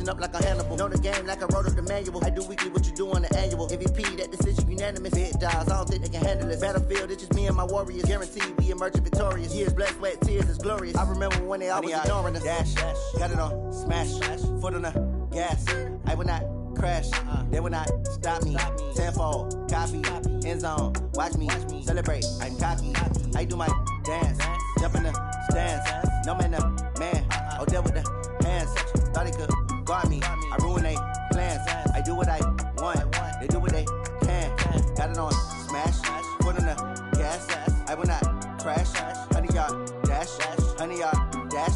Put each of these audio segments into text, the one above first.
switching up like a Hannibal. Know the game like I wrote up the manual. I do weekly what you do on the annual. MVP, that decision unanimous. Big dogs, I don't think they can handle it. Battlefield, it's just me and my warriors. Guaranteed we emerging victorious. Years, blood, sweat, tears, it's glorious. I remember when they always ignoring us. Dash, got it on, smash, foot on the gas. I will not crash, they will not stop me. Tenfold, copy, end zone, watch me celebrate. I'm cocky, I do my dance, jump in the stands. No man, man, oh there with the hands. Thought he could guard me, I ruin they plans. I do what I want, they do what they can. Got it on, smash, foot on the gas. I will not crash, 100-yard dash, 100-yard dash,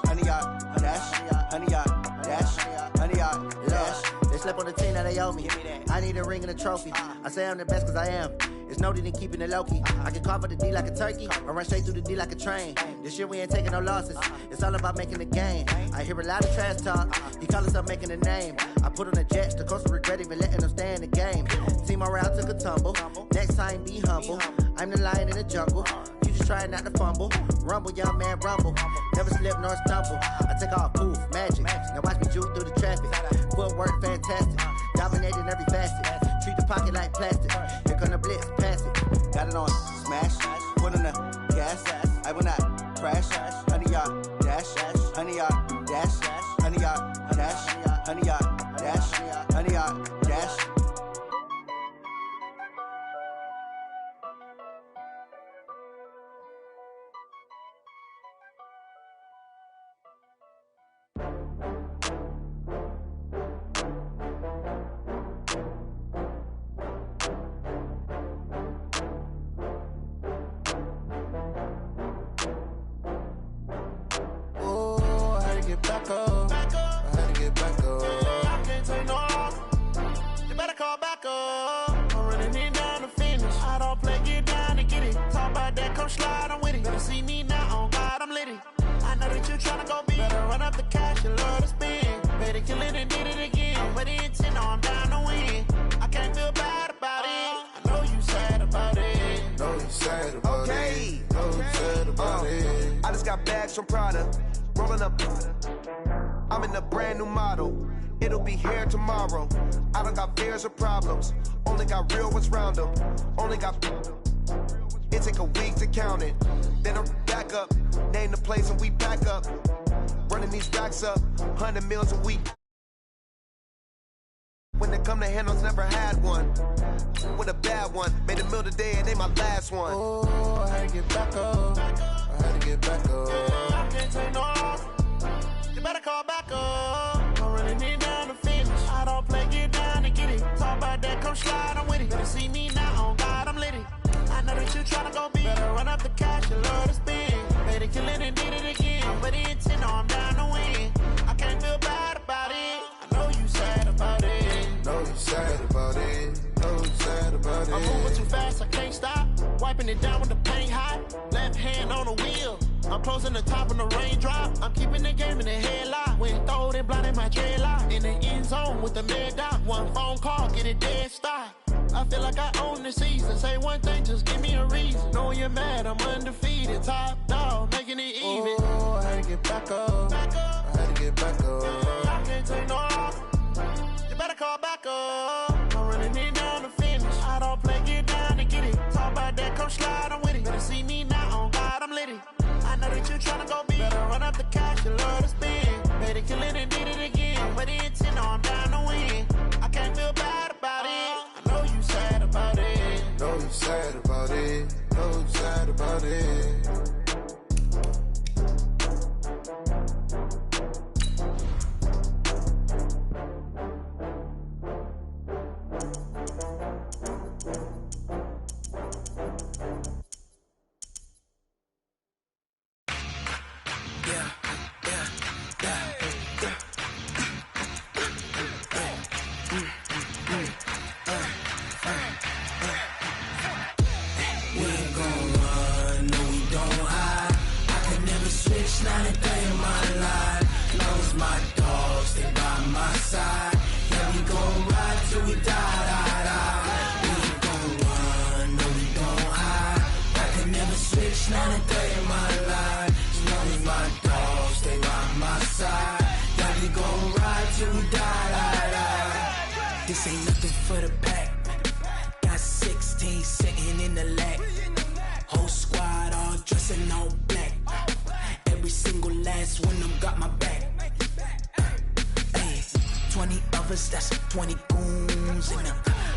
100-yard dash, 100-yard dash, 100-yard dash. They slept on the team that they owe me. I need a ring and a trophy. I say I'm the best cause I am. It's noted in keeping it low-key. I can carve for the D like a turkey, or run straight through the D like a train. This year we ain't taking no losses. It's all about making the game. I hear a lot of trash talk. He call himself making a name. I put on the Jets, the coach will regret even letting them stay in the game. Team morale took a tumble. Next time be humble. I'm the lion in the jungle. You just trying not to fumble. Rumble, young man, rumble. Never slip nor stumble. I take off, poof, magic. Now watch me juke through the traffic. Footwork fantastic. Dominating every facet. Treat the pocket like plastic. Here come the blitz, pass it. Got it on, smash. Put on the gas. I will not crash. 100-yard dash. 100-yard dash. 100-yard dash. 100-yard dash. 100-yard dash. Back up. I had to get back up. I can't take no loss. You better call back up. I'm running it down to finish. I don't play, get down to get it. Talk about that, come slide, I'm with it. Better see me now, on God, I'm lit it. I know that you tryna go big. Better run up the cash, you love to spend. Better kill it and did it again. I'm with the intent, I'm down to win. I can't feel bad about it. I know you sad about it. Know you sad about it. Know you sad about it. I just got bags from Prada. Rolling up, I'm in a brand new model. It'll be here tomorrow. I don't got fears or problems. Only got real ones round them. Only got. It take a week to count it. Then I'm back up. Name the place and we back up. Running these racks up. 100 meals a week. When they come to handles, never had one. With a bad one. Made a meal today and they my last one. Oh, I had to get back up. I had to get back up. I can't take no loss. You better call back up. I'm running it down to finish. I don't play, get down to get it. Talk about that, come slide, I'm with it. Better see me now, on God, I'm lit it. I know that you tryna go big. Better run up the cash, you love to spend. Better kill it and did it again. I'm with the intent, no, I'm down to win. I can't feel bad about it. I know you sad about it. Know you sad about it. Know you sad about it. I'm moving too fast, I can't stop. Wiping it down with the paint hot. Left hand on the wheel. I'm closing the top on the raindrop. I'm keeping the game in the headlock. When throwed and blinded my dreadlock. In the end zone with the mad dot. One phone call, get it dead stop. I feel like I own the season. Say one thing, just give me a reason. Knowing you're mad, I'm undefeated. Top dog, making it even. Oh, I had to get back up. I had to get back up. I can't take no loss. You better call back up. I'm running it down to finish. I don't play, get down to get it. Talk about that, come slide, I'm with it. Better see me now, on God, I'm lit it. I know that you tryna go big. Better run up the cash, you love to spend. Better kill it and did it again. I'm with the intent, no, I'm down to win. I can't feel bad about it. I know you sad about it. Know you sad about it. Know you sad about it. till we die. This ain't nothing for the pack. Got 16 sitting in the lag. Whole squad all dressing all black. Every single last one of them got my back. Hey, 20 of us, that's 20 goons in the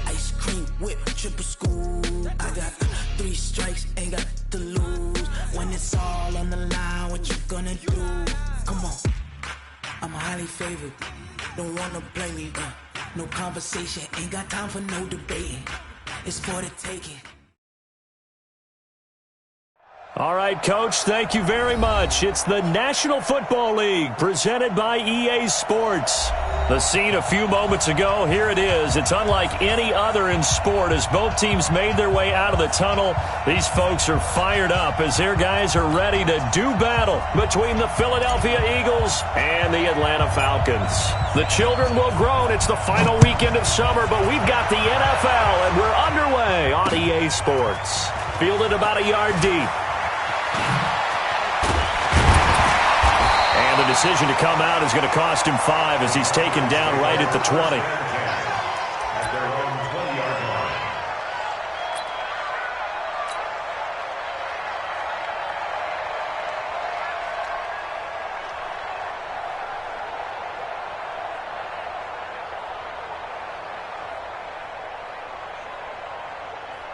ice cream whip, triple scoop. I got 3 strikes, ain't got to lose. When it's all on the line, what you gonna do? Come on, I'm highly favored. Don't wanna blame me. No conversation, ain't got time for no debating. It's for the taking. All right, Coach, thank you very much. It's the National Football League presented by EA Sports. The scene a few moments ago, here it is. It's unlike any other in sport as both teams made their way out of the tunnel. These folks are fired up as their guys are ready to do battle between the Philadelphia Eagles and the Atlanta Falcons. The children will groan. It's the final weekend of summer, but we've got the NFL, and we're underway on EA Sports. Fielded about a yard deep. And the decision to come out is going to cost him 5 as he's taken down right at the 20.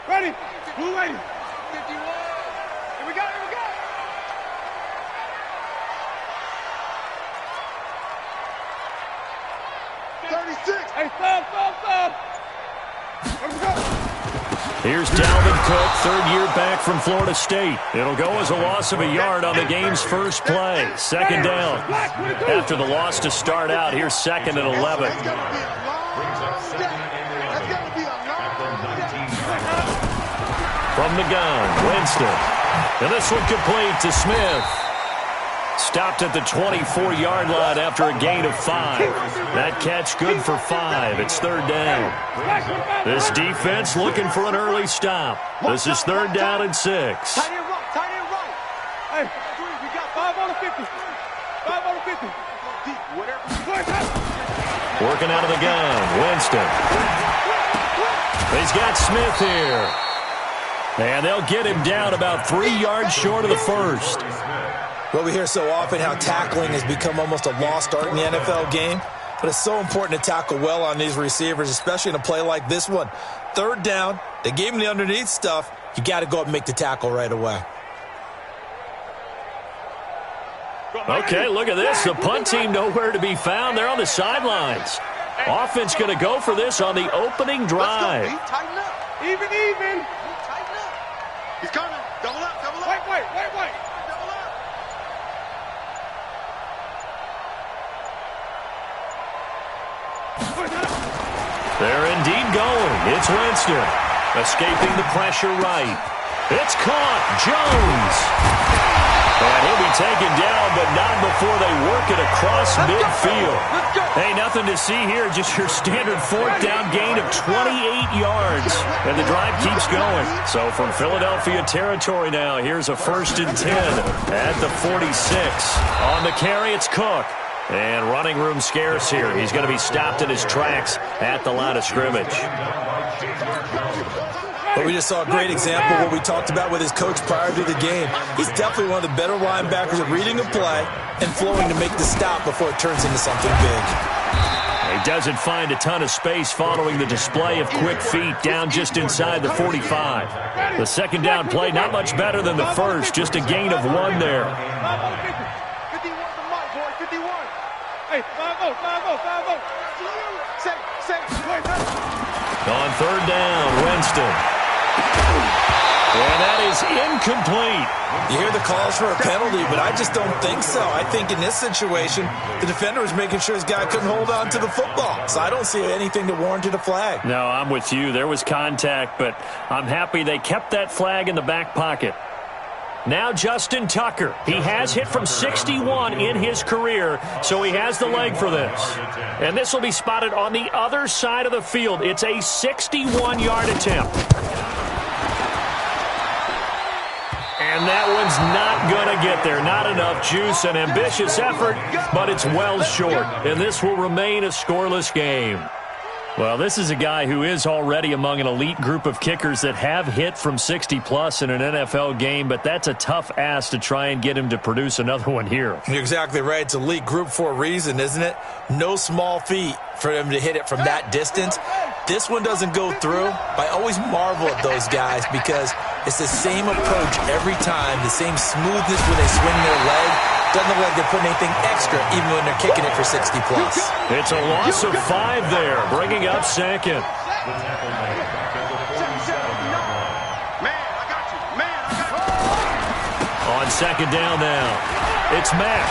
Ready? Blue lady. 51. Here we go, here we go. 36. Hey, stop. Let's go. Here's Dalvin Cook, third year back from Florida State. It'll go as a loss of a yard on the game's first play. Second down. After the loss to start out, here's 2nd and 11. From the gun, Winston. And this one complete to Smith. Stopped at the 24-yard line after a gain of 5. That catch good for 5. It's 3rd down. This defense looking for an early stop. This is 3rd down and 6. Tight end right. Hey, we got 5 on the 50. 5 on the 50. Working out of the gun, Winston. He's got Smith here. And they'll get him down about 3 yards short of the first. Well, we hear so often how tackling has become almost a lost art in the NFL game. But it's so important to tackle well on these receivers, especially in a play like this one. 3rd down, they gave him the underneath stuff. You got to go up and make the tackle right away. Okay, look at this. The punt team nowhere to be found. They're on the sidelines. Offense going to go for this on the opening drive. Tighten up. Even. Tighten up. He's coming. Double up. Wait. Double up. They're indeed going. It's Winston. Escaping the pressure right. It's caught. Jones. And he'll be taken down, but not before they work it across midfield. Hey, nothing to see here. Just your standard 4th down gain of 28 yards. And the drive keeps going. So from Philadelphia territory now, here's a 1st and 10 at the 46. On the carry, it's Cook. And running room scarce here. He's going to be stopped in his tracks at the line of scrimmage. But we just saw a great example of what we talked about with his coach prior to the game. He's definitely one of the better linebackers at reading a play and flowing to make the stop before it turns into something big. He doesn't find a ton of space following the display of quick feet down just inside the 45. The 2nd down play, not much better than the first, just a gain of 1 there. 51. Hey, 5-0. On 3rd down, Winston. And that is incomplete. You hear the calls for a penalty, but I just don't think so. I think in this situation, the defender was making sure his guy couldn't hold on to the football. So I don't see anything that warranted a flag. No, I'm with you. There was contact, but I'm happy they kept that flag in the back pocket. Now Justin Tucker. He has hit from 61 in his career, so he has the leg for this. And this will be spotted on the other side of the field. It's a 61-yard attempt. And that one's not going to get there. Not enough juice. An ambitious effort, but it's well short. And this will remain a scoreless game. Well, this is a guy who is already among an elite group of kickers that have hit from 60-plus in an NFL game, but that's a tough ask to try and get him to produce another one here. You're exactly right. It's elite group for a reason, isn't it? No small feat for him to hit it from that distance. This one doesn't go through. I always marvel at those guys because it's the same approach every time, the same smoothness when they swing their leg. Doesn't look like they're putting anything extra even when they're kicking it for 60-plus. It's a loss of 5 there, bringing up second. On second down now, it's Mack.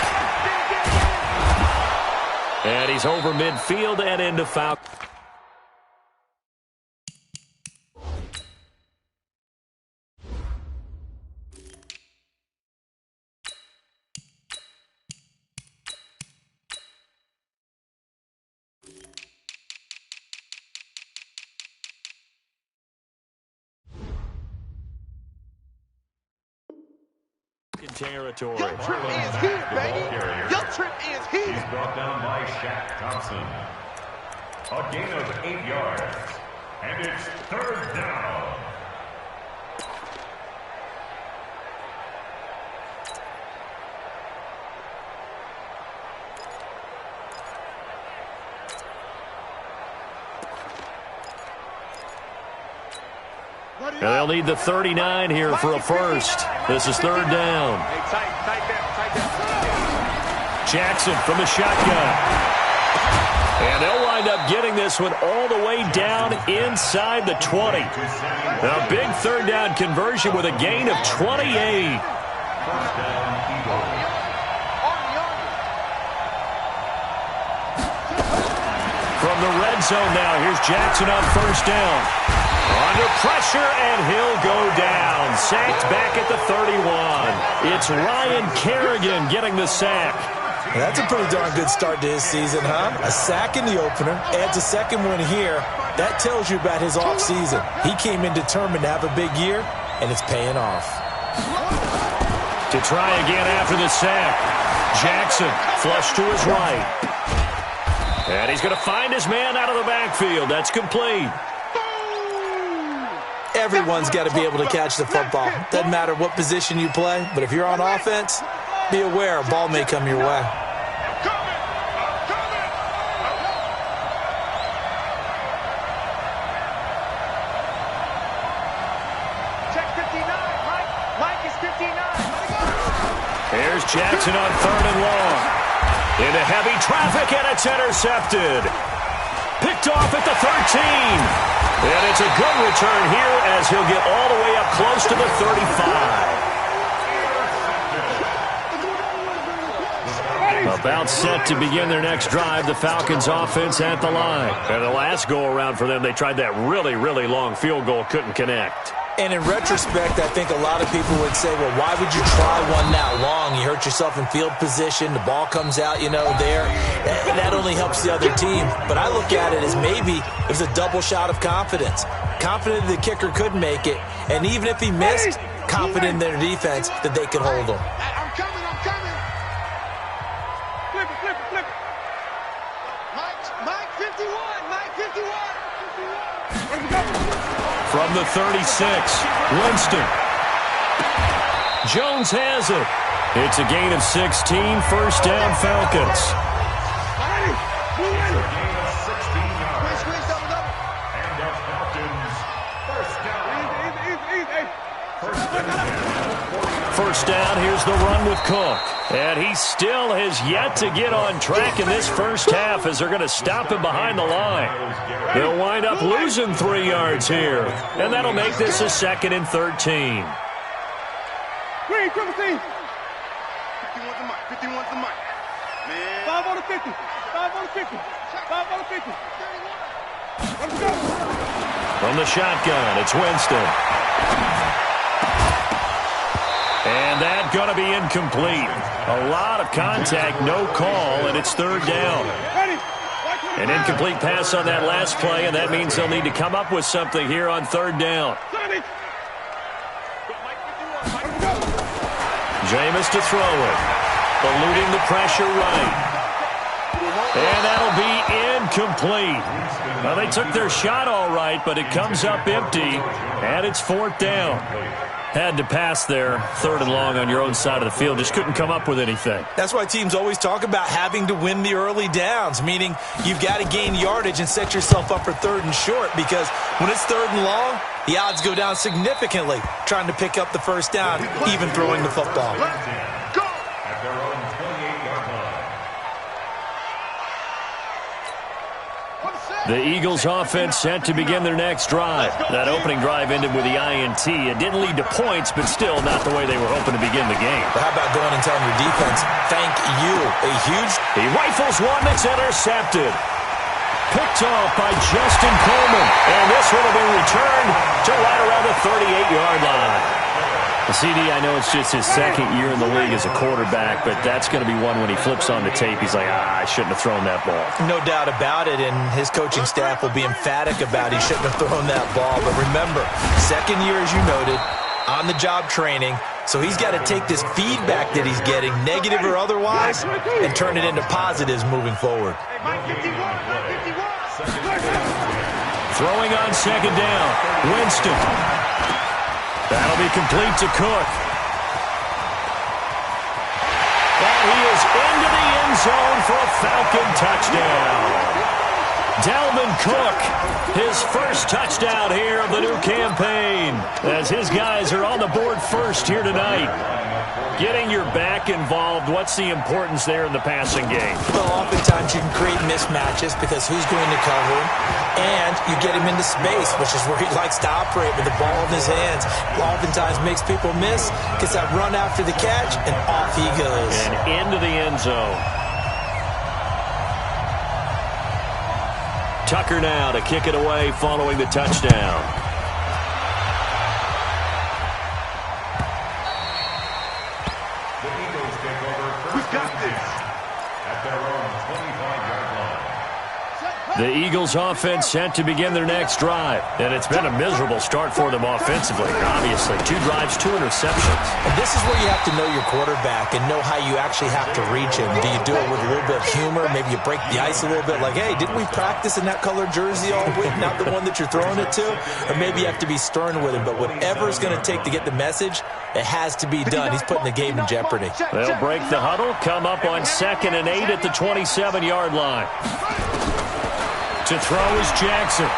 And he's over midfield and into foul. Territory. Your trip is here, baby. Your trip is here. He's brought down by Shaq Thompson. A gain of 8 yards. And it's 3rd down. And they'll need the 39 here for a first. This is 3rd down. Jackson from the shotgun. And they'll wind up getting this one all the way down inside the 20. A big 3rd down conversion with a gain of 28. From the red zone now, here's Jackson on 1st down. Under pressure, and he'll go down. Sacked back at the 31. It's Ryan Kerrigan getting the sack. That's a pretty darn good start to his season, huh? A sack in the opener, adds a second one here. That tells you about his offseason. He came in determined to have a big year, and it's paying off. To try again after the sack. Jackson flush to his right. And he's going to find his man out of the backfield. That's complete. Everyone's got to be able to catch the football. Doesn't matter what position you play, but if you're on offense, be aware a ball may come your way. Check 59. Mike is 59. Here's Jackson on 3rd and long. Into heavy traffic, and it's intercepted. Picked off at the 13. And it's a good return here as he'll get all the way up close to the 35. About set to begin their next drive, the Falcons offense at the line. And the last go-around for them, they tried that really, really long field goal, couldn't connect. And in retrospect, I think a lot of people would say, well, why would you try one that long? You hurt yourself in field position. The ball comes out, there. That only helps the other team. But I look at it as maybe it was a double shot of confidence. Confident the kicker could make it. And even if he missed, confident in their defense that they could hold him. I'm coming. Flip it. Mike 51. Mike 51. From the 36, Winston. Jones has it. It's a gain of 16, 1st down Falcons. First down, here's the run with Cook. And he still has yet to get on track in this first half as they're going to stop him behind the line. They'll wind up losing 3 yards here. And that'll make this a 2nd and 13. Green, triple team. 51's the mic. 51's the mic. Man. 5 on the 50. 5 on the 50. 5 on the 50. Let's go. From the shotgun, it's Winston. And that's going to be incomplete. A lot of contact, no call, and it's 3rd down. An incomplete pass on that last play, and that means they'll need to come up with something here on 3rd down. Jameis to throw it. Eluding the pressure right. And that'll be incomplete. Well, they took their shot all right, but it comes up empty, and it's 4th down. Had to pass there, 3rd and long on your own side of the field. Just couldn't come up with anything. That's why teams always talk about having to win the early downs, meaning you've got to gain yardage and set yourself up for 3rd and short, because when it's 3rd and long, the odds go down significantly trying to pick up the first down, even throwing the football. The Eagles offense set to begin their next drive. That opening drive ended with the INT. It didn't lead to points, but still not the way they were hoping to begin the game. But how about going and telling your defense, thank you, a huge... He rifles one that's intercepted. Picked off by Justin Coleman. And this one will be returned to right around the 38-yard line. The CD, I know it's just his 2nd year in the league as a quarterback, but that's going to be one when he flips on the tape. He's like, I shouldn't have thrown that ball. No doubt about it, and his coaching staff will be emphatic about he shouldn't have thrown that ball. But remember, 2nd year, as you noted, on-the-job training, so he's got to take this feedback that he's getting, negative or otherwise, and turn it into positives moving forward. Throwing on 2nd down, Winston. That'll be complete to Cook. And he is into the end zone for a Falcon touchdown. Dalvin Cook, his first touchdown here of the new campaign, as his guys are on the board first here tonight. Getting your back involved, what's the importance there in the passing game? Well, oftentimes you can create mismatches because who's going to cover him, and you get him into space, which is where he likes to operate with the ball in his hands. Oftentimes makes people miss, gets that run after the catch, and off he goes. And into the end zone. Tucker now to kick it away following the touchdown. The Eagles offense set to begin their next drive. And it's been a miserable start for them offensively. Obviously, 2 drives, 2 interceptions. And this is where you have to know your quarterback and know how you actually have to reach him. Do you do it with a little bit of humor? Maybe you break the ice a little bit like, hey, didn't we practice in that colored jersey all week, not the one that you're throwing it to? Or maybe you have to be stern with him. But whatever it's going to take to get the message, it has to be done. He's putting the game in jeopardy. They'll break the huddle, come up on 2nd and 8 at the 27-yard line. To throw is Jackson.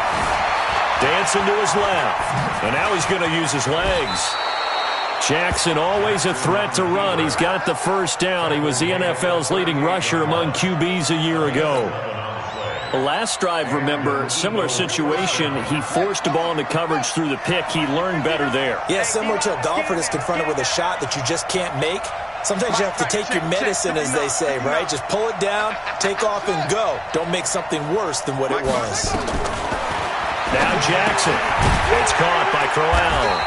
Dancing to his left. And now he's going to use his legs. Jackson always a threat to run. He's got the first down. He was the NFL's leading rusher among QBs a year ago. The last drive, remember, similar situation. He forced the ball into coverage through the pick. He learned better there. Yeah, similar to a golfer that's confronted with a shot that you just can't make. Sometimes you have to take your medicine, as they say, right? Just pull it down, take off, and go. Don't make something worse than what it was. Now Jackson. It's caught by Crowell.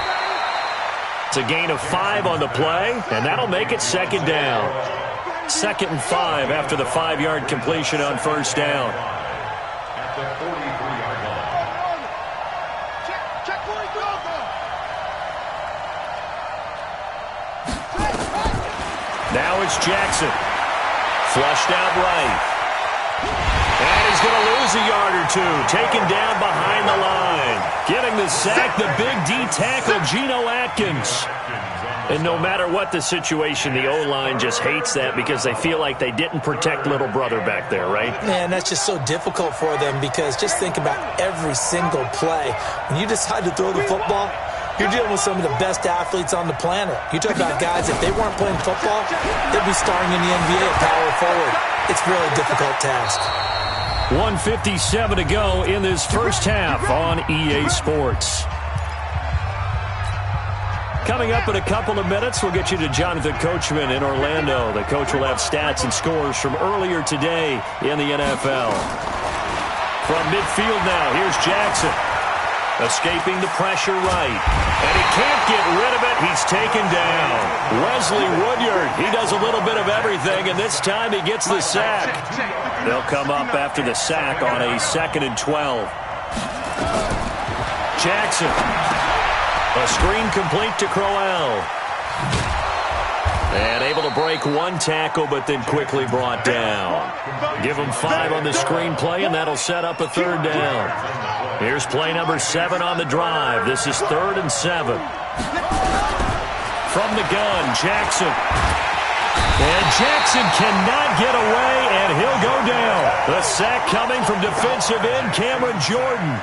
It's a gain of 5 on the play, and that'll make it 2nd down. 2nd and 5 after the 5-yard completion on first down. At the 43-yard line. Check 43. Now it's Jackson. Flushed out right. And he's going to lose a yard or 2. Taken down behind the line. Getting the sack, the big D tackle, Geno Atkins. And no matter what the situation, the O-line just hates that because they feel like they didn't protect little brother back there, right? Man, that's just so difficult for them because just think about every single play. When you decide to throw the football, you're dealing with some of the best athletes on the planet. You talk about guys, if they weren't playing football, they'd be starring in the NBA at power forward. It's a really difficult task. 1:57 to go in this first half on EA Sports. Coming up in a couple of minutes, we'll get you to Jonathan Coachman in Orlando. The coach will have stats and scores from earlier today in the NFL. From midfield now, here's Jackson. Escaping the pressure right. And he can't get rid of it. He's taken down. Wesley Woodyard, he does a little bit of everything, and this time he gets the sack. They'll come up after the sack on a 2nd and 12. Jackson. A screen complete to Crowell. And able to break one tackle, but then quickly brought down. Give him 5 on the screenplay, and that'll set up a third down. Here's play number 7 on the drive. This is 3rd and 7. From the gun, Jackson. And Jackson cannot get away, and he'll go down. The sack coming from defensive end Cameron Jordan.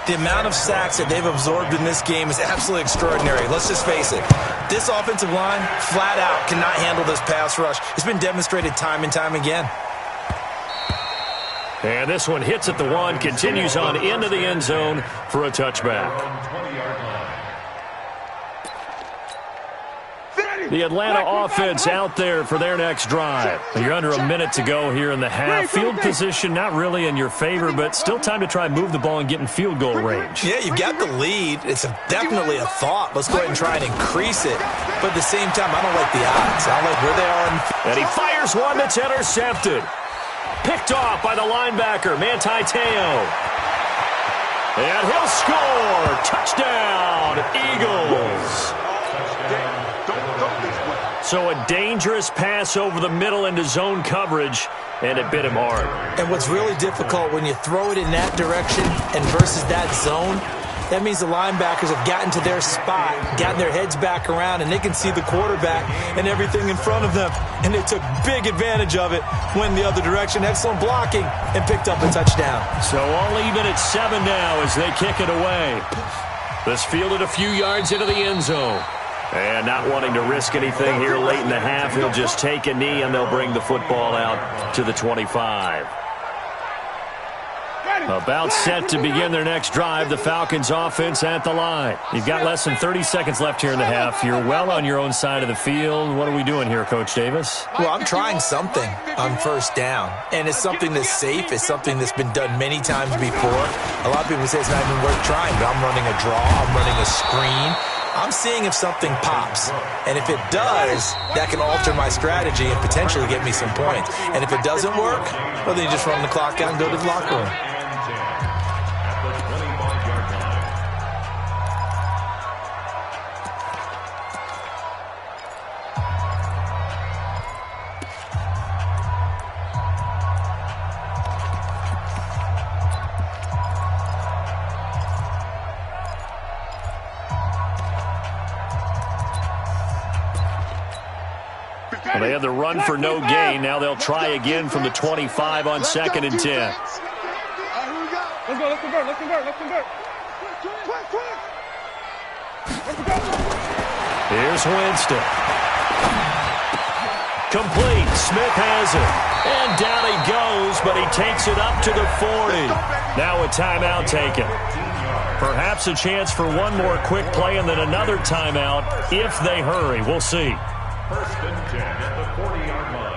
The amount of sacks that they've absorbed in this game is absolutely extraordinary. Let's just face it. This offensive line, flat out, cannot handle this pass rush. It's been demonstrated time and time again. And this one hits at the 1, continues on into the end zone for a touchback. The Atlanta offense out there for their next drive. You're under a minute to go here in the half. Field position not really in your favor, but still time to try and move the ball and get in field goal range. Yeah, you've got the lead. It's definitely a thought. Let's go ahead and try and increase it. But at the same time, I don't like the odds. I don't like where they are. And he fires one that's intercepted. Picked off by the linebacker, Manti Te'o. And he'll score. Touchdown, Eagles. So a dangerous pass over the middle into zone coverage, and it bit him hard. And what's really difficult when you throw it in that direction and versus that zone, that means the linebackers have gotten to their spot, gotten their heads back around, and they can see the quarterback and everything in front of them. And they took big advantage of it, went the other direction, excellent blocking, and picked up a touchdown. So all even at 7 now as they kick it away. This fielded a few yards into the end zone. And not wanting to risk anything here late in the half, he'll just take a knee, and they'll bring the football out to the 25. About set to begin their next drive, the Falcons offense at the line. You've got less than 30 seconds left here in the half. You're well on your own side of the field. What are we doing here, Coach Davis? Well, I'm trying something on first down, and it's something that's safe. It's something that's been done many times before. A lot of people say it's not even worth trying, but I'm running a draw. I'm running a screen. I'm seeing if something pops, and if it does, that can alter my strategy and potentially get me some points. And if it doesn't work, well, then you just run the clock out and go to the locker room. Well, they had the run for no gain. Now they'll try again from the 25 on 2nd and 10. Let's go, let's convert, let's convert, let's convert. Here's Winston. Complete. Smith has it. And down he goes, but he takes it up to the 40. Now a timeout taken. Perhaps a chance for one more quick play and then another timeout if they hurry. We'll see. 1st and 10 at the 40-yard line.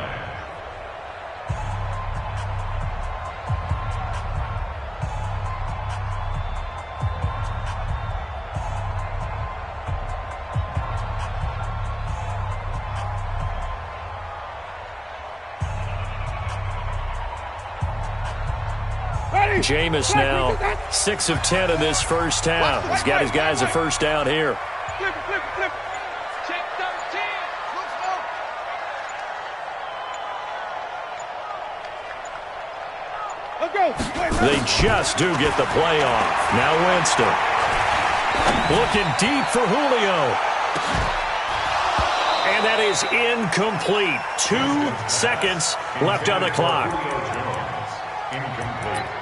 Jameis now 6 of 10 in this first half. He's got his guys a first down here. Flip it, flip it, flip it. Check 13. Let's go. They just do get the play off. Now Winston. Looking deep for Julio. And that is incomplete. 2 seconds left on the clock. Incomplete.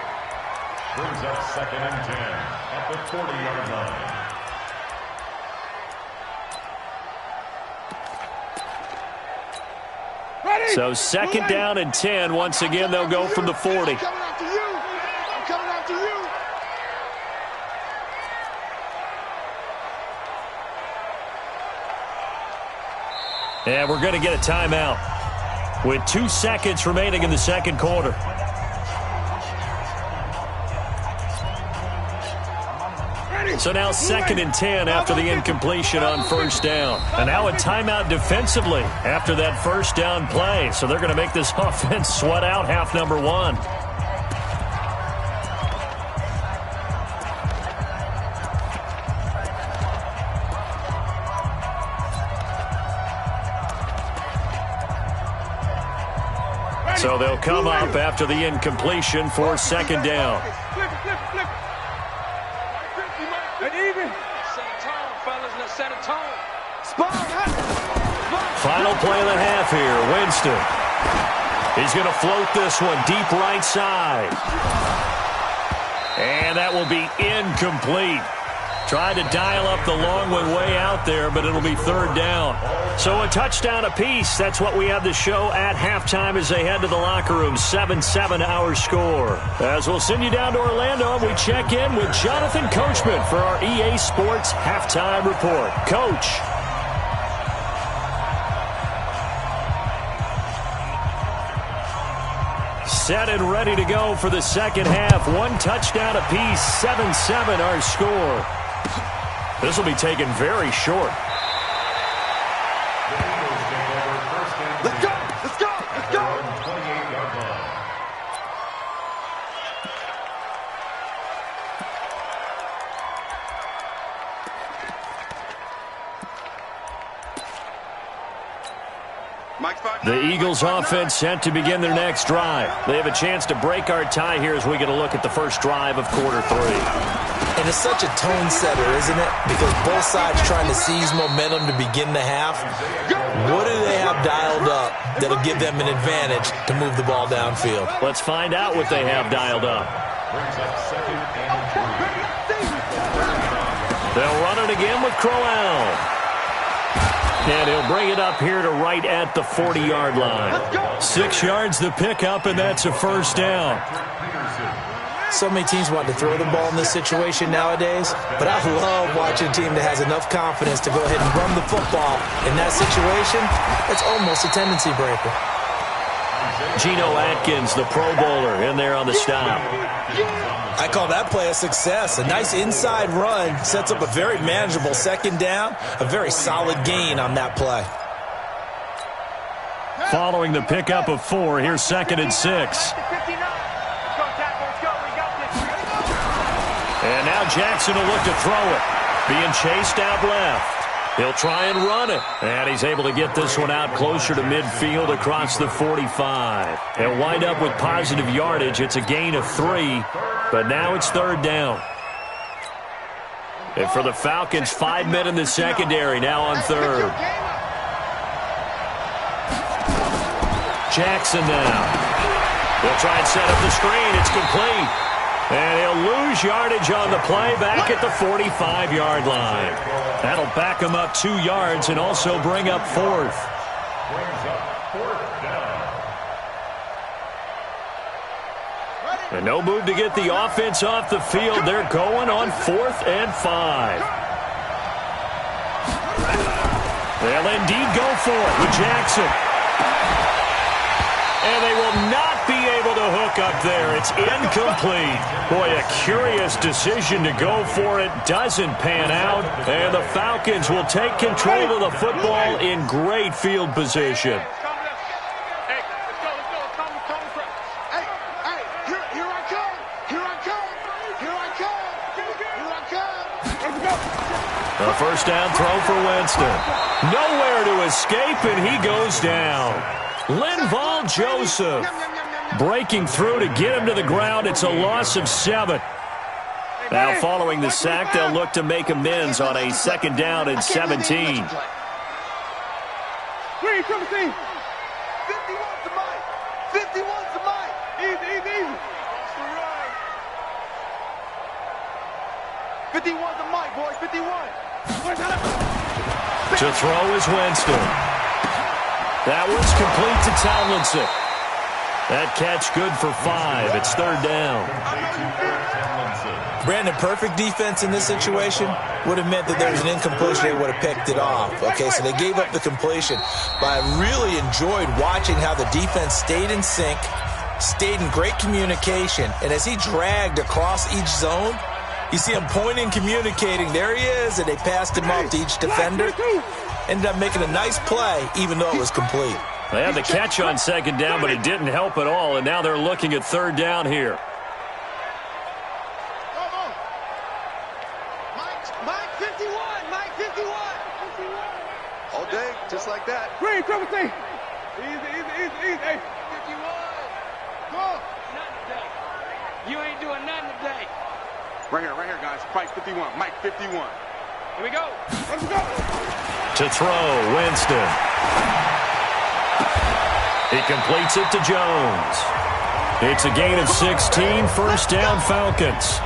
Brings up 2nd and 10 at the 40-yard line. Ready? So 2nd down and 10. Once again, they'll go from the 40. I'm coming after you. I'm coming after you. And we're going to get a timeout with 2 seconds remaining in the second quarter. So now 2nd and 10 after the incompletion on first down. And now a timeout defensively after that first down play. So they're going to make this offense sweat out half number 1. So they'll come up after the incompletion for second down. Flip it. And even. Set a tone, fellas. Let's set a tone. Final play of the half here. Winston. He's going to float this one deep right side. And that will be incomplete. Tried to dial up the long one way out there, but it'll be third down. So a touchdown apiece. That's what we have to show at halftime as they head to the locker room. 7-7 our score. As we'll send you down to Orlando, we check in with Jonathan Coachman for our EA Sports Halftime Report. Coach. Set and ready to go for the second half. One touchdown apiece. 7-7 our score. This will be taken very short. Let's go! 28-yard line. The Eagles offense set to begin their next drive. They have a chance to break our tie here as we get a look at the first drive of quarter 3. And it's such a tone setter, isn't it? Because both sides trying to seize momentum to begin the half. What do they have dialed up that'll give them an advantage to move the ball downfield? Let's find out what they have dialed up. They'll run it again with Crowell. And he'll bring it up here to right at the 40-yard line. 6 yards the pickup, and that's a first down. So many teams want to throw the ball in this situation nowadays, but I love watching a team that has enough confidence to go ahead and run the football. In that situation, it's almost a tendency breaker. Geno Atkins, the Pro Bowler, in there on the stop. I call that play a success. A nice inside run sets up a very manageable second down, a very solid gain on that play. Following the pickup of 4, here's 2nd and 6. And now Jackson will look to throw it. Being chased out left. He'll try and run it. And he's able to get this one out closer to midfield across the 45. He'll wind up with positive yardage. It's a gain of 3, but now it's third down. And for the Falcons, 5 men in the secondary now on third. Jackson now. He'll try and set up the screen. It's complete. And he'll lose yardage on the play back at the 45-yard line. That'll back him up 2 yards and also bring up 4th. Brings up 4th down. And no move to get the offense off the field. They're going on 4th and 5. They'll indeed go for it with Jackson. And they will not be able to hook up there. It's incomplete. Boy, a curious decision to go for it. Doesn't pan out. And the Falcons will take control of the football in great field position. A first down throw for Winston. Nowhere to escape, and he goes down. Linval Joseph breaking through to get him to the ground. It's a loss of 7. Now following the sack, they'll look to make amends on a second down and 17. 3, 17. 51's the mic. 51's the mic. Easy. 51's the mic, boys. 51. To throw is Winston. That was complete to Tomlinson. That catch good for 5. It's third down. Brandon, perfect defense in this situation would have meant that there was an incompletion. They would have picked it off. Okay, so they gave up the completion. But I really enjoyed watching how the defense stayed in sync, stayed in great communication, and as he dragged across each zone, you see him pointing, communicating. There he is, and they passed him off to each defender. Ended up making a nice play, even though it was complete. They had the catch on second down, but it didn't help at all, and now they're looking at third down here. Mike 51. All day, just like that. 3, 17. Easy. Hey, 51. Nothing today. You ain't doing nothing today. Right here, guys. Mike 51. Mike 51. Here we go. Let's go. To throw, Winston. He completes it to Jones. It's a gain of 16, first down Falcons.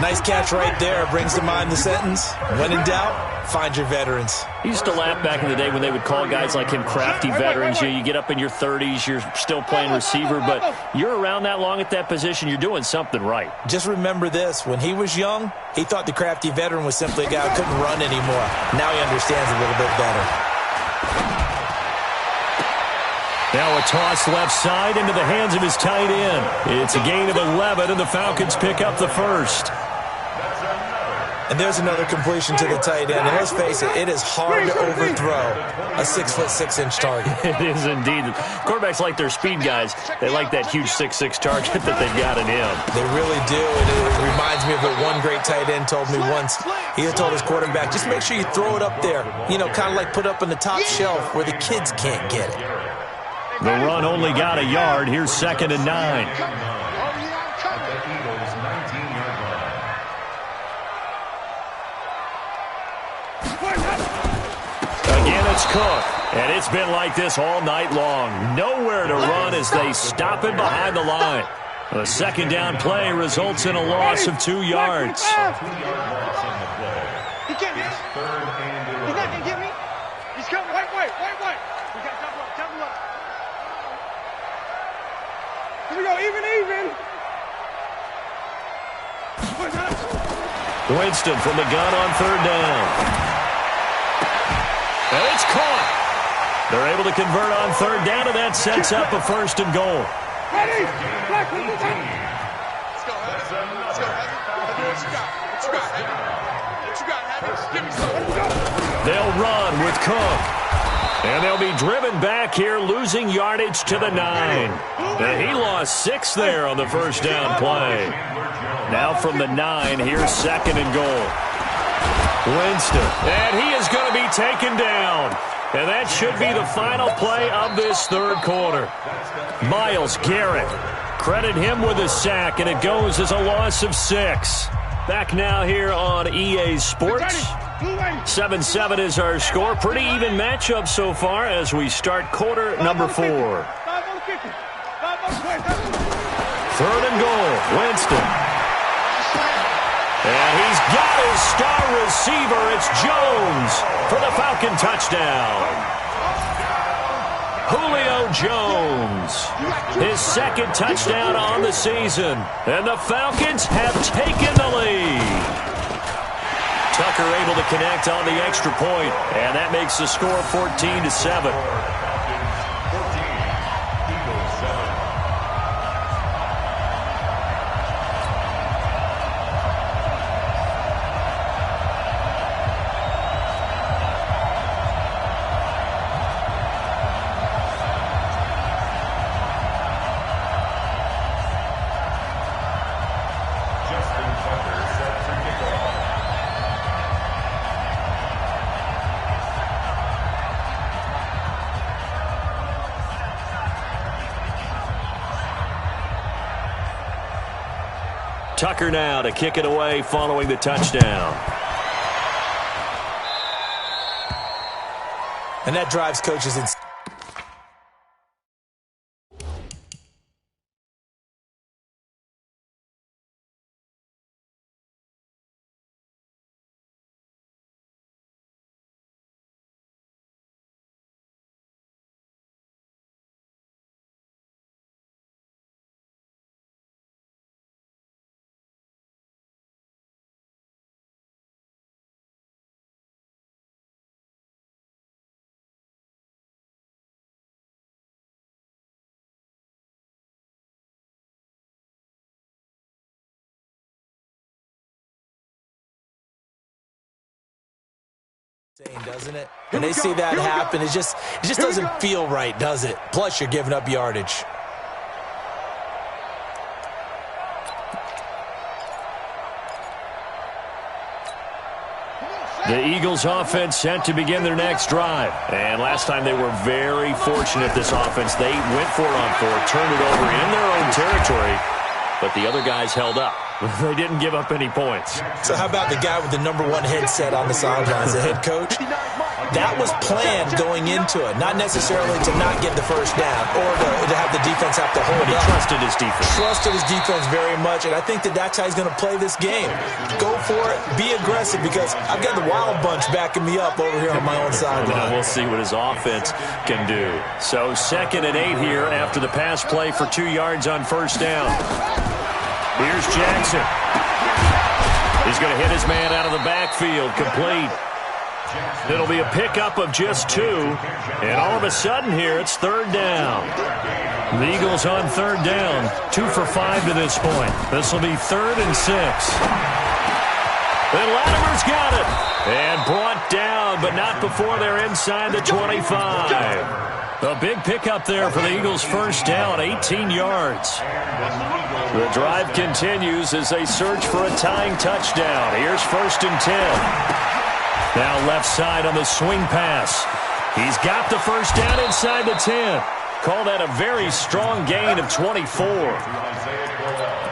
Nice catch right there. Brings to mind the sentence, when in doubt, find your veterans. He used to laugh back in the day when they would call guys like him crafty veterans. You get up in your 30s, you're still playing receiver, but you're around that long at that position, you're doing something right. Just remember this. When he was young, he thought the crafty veteran was simply a guy who couldn't run anymore. Now he understands a little bit better. Now a toss left side into the hands of his tight end. It's a gain of 11, and the Falcons pick up the first. And there's another completion to the tight end. And let's face it, it is hard to overthrow a 6'6" target. It is indeed. Quarterbacks like their speed guys. They like that huge 6'6" target that they've got in him. They really do. And it reminds me of what one great tight end told me once. He had told his quarterback, just make sure you throw it up there. You know, kind of like put up on the top shelf where the kids can't get it. The run only got a yard. Here's 2nd and 9. Again, it's Cook. And it's been like this all night long. Nowhere to run as they stop him behind the line. A 2nd down play results in a loss of 2 yards. He can't get me. He's not going to get me. He's coming. Wait. We got to double up. Here we go, even. Winston from the gun on 3rd down. And it's caught. They're able to convert on 3rd down, and that sets up a 1st and goal. Ready? Let's go, What you got, Give me some. They'll run with Cook. And they'll be driven back here, losing yardage to the 9. And he lost 6 there on the 1st down play. Now from the 9, here's 2nd and goal. Winston. And he is going to be taken down. And that should be the final play of this 3rd quarter. Myles Garrett. Credit him with a sack, and it goes as a loss of 6. Back now here on EA Sports. 7-7 is our score. Pretty even matchup so far as we start quarter number 4. 3rd and goal. Winston. And he's got his star receiver. It's Jones for the Falcon touchdown. Julio Jones, his 2nd touchdown on the season. And the Falcons have taken the lead. Tucker able to connect on the extra point, and that makes the score 14-7. Tucker now to kick it away following the touchdown. And that drives coaches insane. Doesn't it? When they see that happen, it just doesn't feel right, does it? Plus, you're giving up yardage. The Eagles offense set to begin their next drive. And last time they were very fortunate, this offense. They went for it on fourth, turned it over in their own territory, but the other guys held up. They didn't give up any points. So how about the guy with the #1 headset on the sidelines, the head coach? That was planned going into it, not necessarily to not get the first down or to have the defense have to hold But he up. trusted his defense. Trusted his defense very much, and I think that's how he's going to play this game. Go for it, be aggressive, because I've got the Wild Bunch backing me up over here on my own sideline. We'll see what his offense can do. So 2nd and 8 here after the pass play for 2 yards on first down. Here's Jackson. He's going to hit his man out of the backfield, complete. It'll be a pickup of just 2, and all of a sudden here it's 3rd down. The Eagles on 3rd down, 2 for 5 to this point. This will be 3rd and 6. And Latimer's got it, and brought down, but not before they're inside the 25. A big pickup there for the Eagles' first down, 18 yards. The drive continues as they search for a tying touchdown. Here's 1st and 10. Now left side on the swing pass. He's got the first down inside the 10. Call that a very strong gain of 24.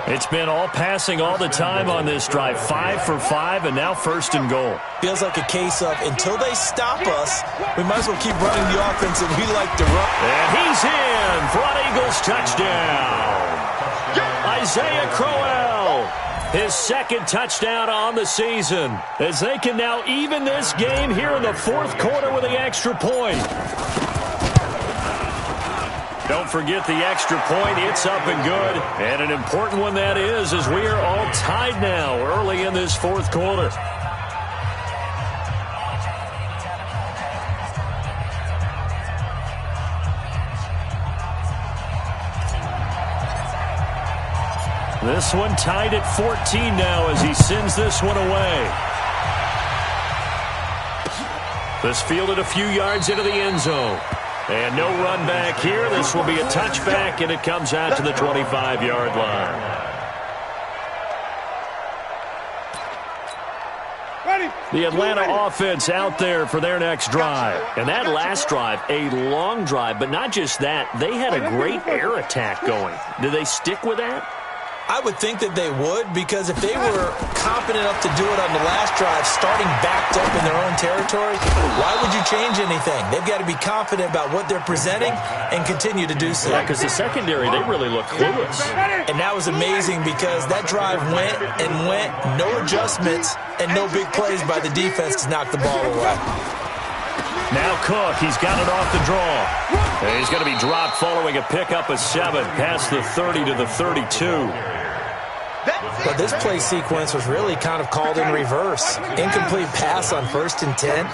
It's been all passing all the time on this drive. 5 for 5, and now 1st and goal. Feels like a case of until they stop us, we might as well keep running the offense that we like to run. And he's in for an Eagles touchdown. Isaiah Crowell, his 2nd touchdown on the season, as they can now even this game here in the 4th quarter with the extra point. Don't forget the extra point. It's up and good. And an important one that is, as we are all tied now early in this 4th quarter. This one tied at 14 now as he sends this one away. This fielded a few yards into the end zone. And no run back here. This will be a touchback, and it comes out to the 25-yard line. The Atlanta offense out there for their next drive. And that last drive, a long drive, but not just that. They had a great air attack going. Did they stick with that? I would think that they would, because if they were confident enough to do it on the last drive, starting backed up in their own territory, why would you change anything? They've got to be confident about what they're presenting and continue to do so. Yeah, because the secondary, they really look clueless. And that was amazing because that drive went and went, no adjustments, and no big plays by the defense to knock the ball away. Now Cook, he's got it off the draw. And he's going to be dropped following a pickup of 7 past the 30 to the 32. But this play sequence was really kind of called in reverse. Incomplete pass on 1st and 10.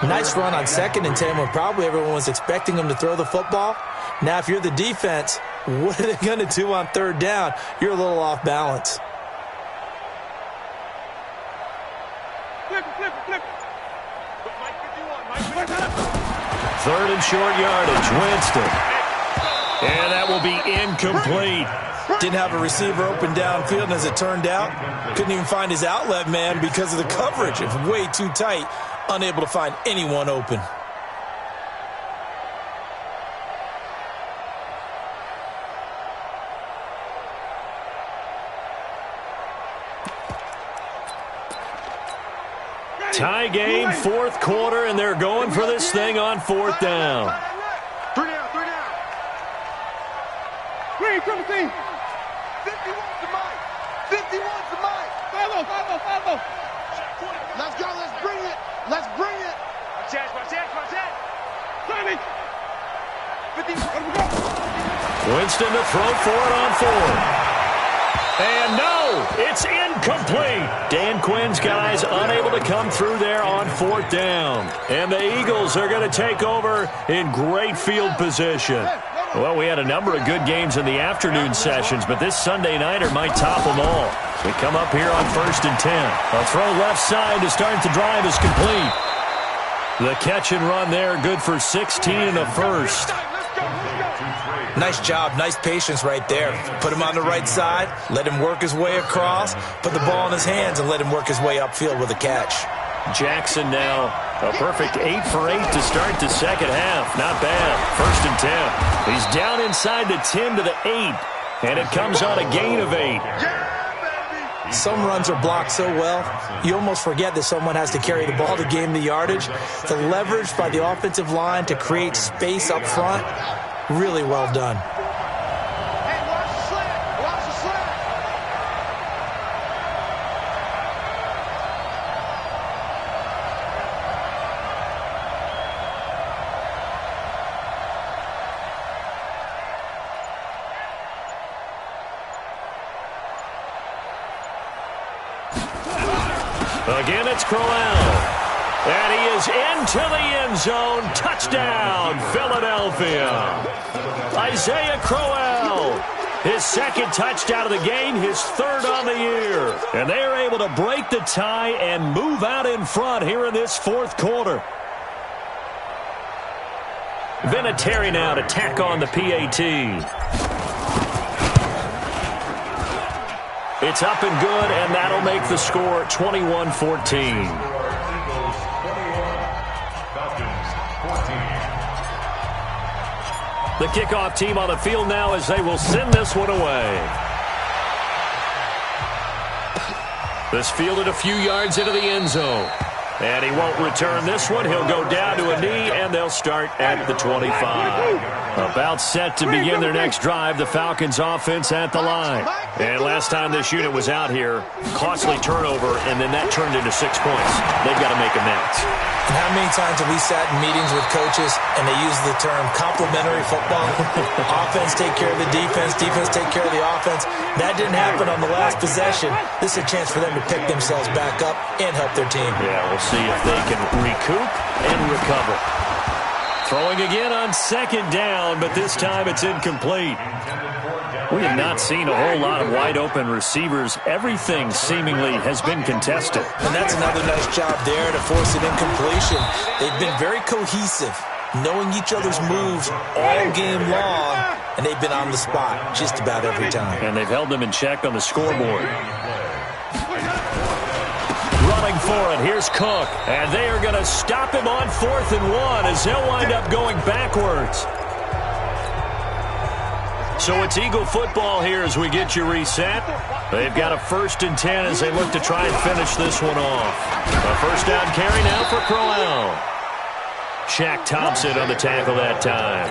Nice run on 2nd and 10 when probably everyone was expecting them to throw the football. Now, if you're the defense, what are they going to do on 3rd down? You're a little off balance. Flip. 3rd and short yardage, Winston. And that will be incomplete. Didn't have a receiver open downfield, and as it turned out, couldn't even find his outlet man because of the coverage. It's way too tight, unable to find anyone open. Tie game, 4th quarter, and they're going for this thing on 4th down. 3 down. 3, triple team. 51's the mic. 51's the mic. 5-0. Let's go. Let's bring it. Watch that. 50. Let me go. Winston to throw for it on 4th. And no, it's incomplete. Dan Quinn's guys unable to come through there on 4th down. And the Eagles are going to take over in great field position. Well, we had a number of good games in the afternoon sessions, but this Sunday nighter might top them all. We come up here on 1st and 10. A throw left side to start the drive is complete. The catch and run there, good for 16 and a first. Nice job, nice patience right there. Put him on the right side, let him work his way across, put the ball in his hands, and let him work his way upfield with a catch. Jackson now a perfect 8 for 8 to start the second half. Not bad. 1st and 10. He's down inside the 10 to the 8, and it comes on a gain of 8. Some runs are blocked so well, you almost forget that someone has to carry the ball to gain the yardage. The leverage by the offensive line to create space up front, really well done. Again, it's Crowell. And he is into the end zone. Touchdown, Philadelphia. Isaiah Crowell. His 2nd touchdown of the game, his 3rd on the year. And they are able to break the tie and move out in front here in this 4th quarter. Vinatieri now to tack on the PAT. It's up and good, and that'll make the score 21-14. The kickoff team on the field now as they will send this one away. This fielded a few yards into the end zone. And he won't return this one. He'll go down to a knee, and they'll start at the 25. About set to begin their next drive, the Falcons offense at the line. And last time this unit was out here, costly turnover, and then that turned into 6 points. They've got to make amends. And how many times have we sat in meetings with coaches and they use the term complementary football? Offense take care of the defense, defense take care of the offense. That didn't happen on the last possession. This is a chance for them to pick themselves back up and help their team. Yeah, we'll see if they can recoup and recover. Throwing again on 2nd down, but this time it's incomplete. We have not seen a whole lot of wide-open receivers. Everything seemingly has been contested. And that's another nice job there to force an incompletion. They've been very cohesive, knowing each other's moves all game long, and they've been on the spot just about every time. And they've held them in check on the scoreboard. Running for it, here's Cook. And they are going to stop him on 4th and 1 as they'll wind up going backwards. So it's Eagle football here as we get you reset. They've got a 1st and 10 as they look to try and finish this one off. A 1st down carry now for Crowell. Shaq Thompson on the tackle that time.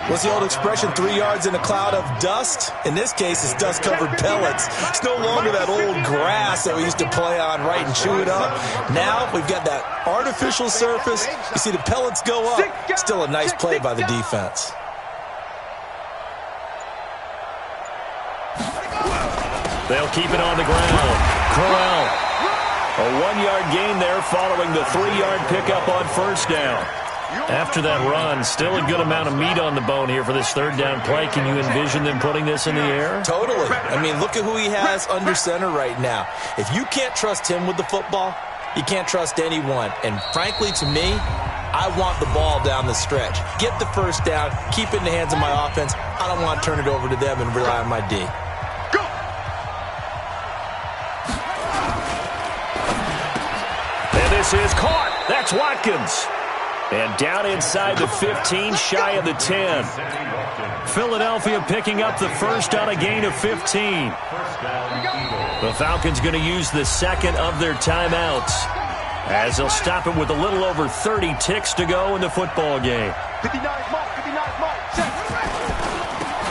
What's the old expression, 3 yards in a cloud of dust? In this case, it's dust-covered pellets. It's no longer that old grass that we used to play on, right, and chew it up. Now we've got that artificial surface. You see the pellets go up. Still a nice play by the defense. They'll keep it on the ground. Crowell, a 1-yard gain there following the 3-yard pickup on 1st down. After that run, still a good amount of meat on the bone here for this 3rd down play. Can you envision them putting this in the air? Totally. I mean, look at who he has under center right now. If you can't trust him with the football, you can't trust anyone. And frankly, to me, I want the ball down the stretch. Get the 1st down, keep it in the hands of my offense. I don't want to turn it over to them and rely on my D. This is caught. That's Watkins. And down inside the 15, shy of the 10. Philadelphia picking up the 1st on a gain of 15. The Falcons going to use the 2nd of their timeouts as they'll stop it with a little over 30 ticks to go in the football game. 59 mark, 59 mark, check.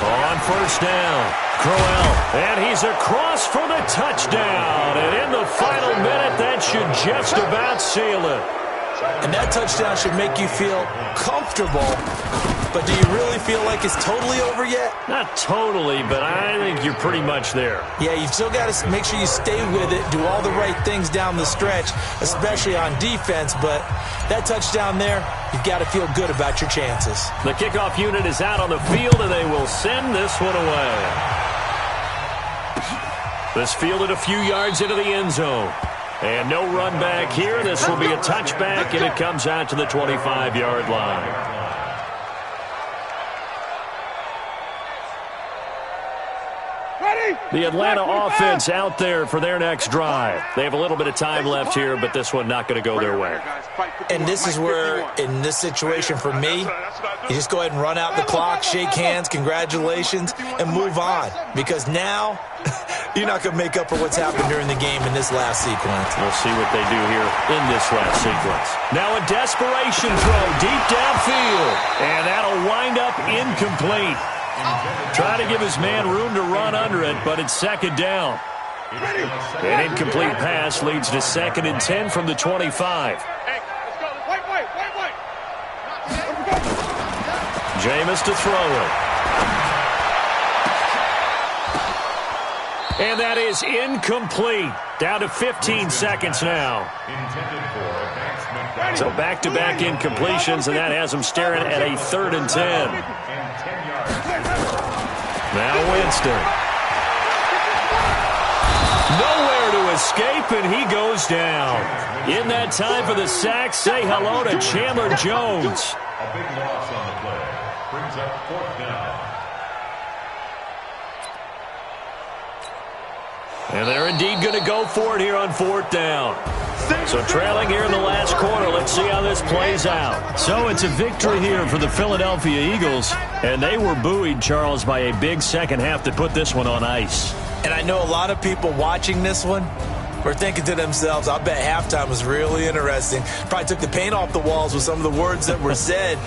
On 1st down, Crowell, and he's across for the touchdown. And in the final minute, that should just about seal it. And that touchdown should make you feel comfortable. But do you really feel like it's totally over yet? Not totally, but I think you're pretty much there. Yeah, you've still got to make sure you stay with it, do all the right things down the stretch, especially on defense. But that touchdown there, you've got to feel good about your chances. The kickoff unit is out on the field, and they will send this one away. This fielded a few yards into the end zone. And no run back here. This will be a touchback, and it comes out to the 25-yard line. The Atlanta offense out there for their next drive. They have a little bit of time left here, but this one not going to go their way. And this is where, in this situation for me, you just go ahead and run out the clock, shake hands, congratulations, and move on. Because now, you're not going to make up for what's happened during the game in this last sequence. We'll see what they do here in this last sequence. Now a desperation throw deep downfield. And that'll wind up incomplete. Try to give his man room to run under it, but it's second down. An incomplete pass leads to 2nd and 10 from the 25. Jameis to throw it. And that is incomplete. Down to 15 seconds now. So back-to-back incompletions, and that has him staring at a 3rd and 10. Now Winston. Nowhere to escape, and he goes down. In that time for the sack, say hello to Chandler Jones. A big loss on the play. Brings up 4th down. And they're indeed going to go for it here on 4th down. So trailing here in the last quarter. Let's see how this plays out. So it's a victory here for the Philadelphia Eagles. And they were buoyed, Charles, by a big second half that put this one on ice. And I know a lot of people watching this one were thinking to themselves, I bet halftime was really interesting. Probably took the paint off the walls with some of the words that were said.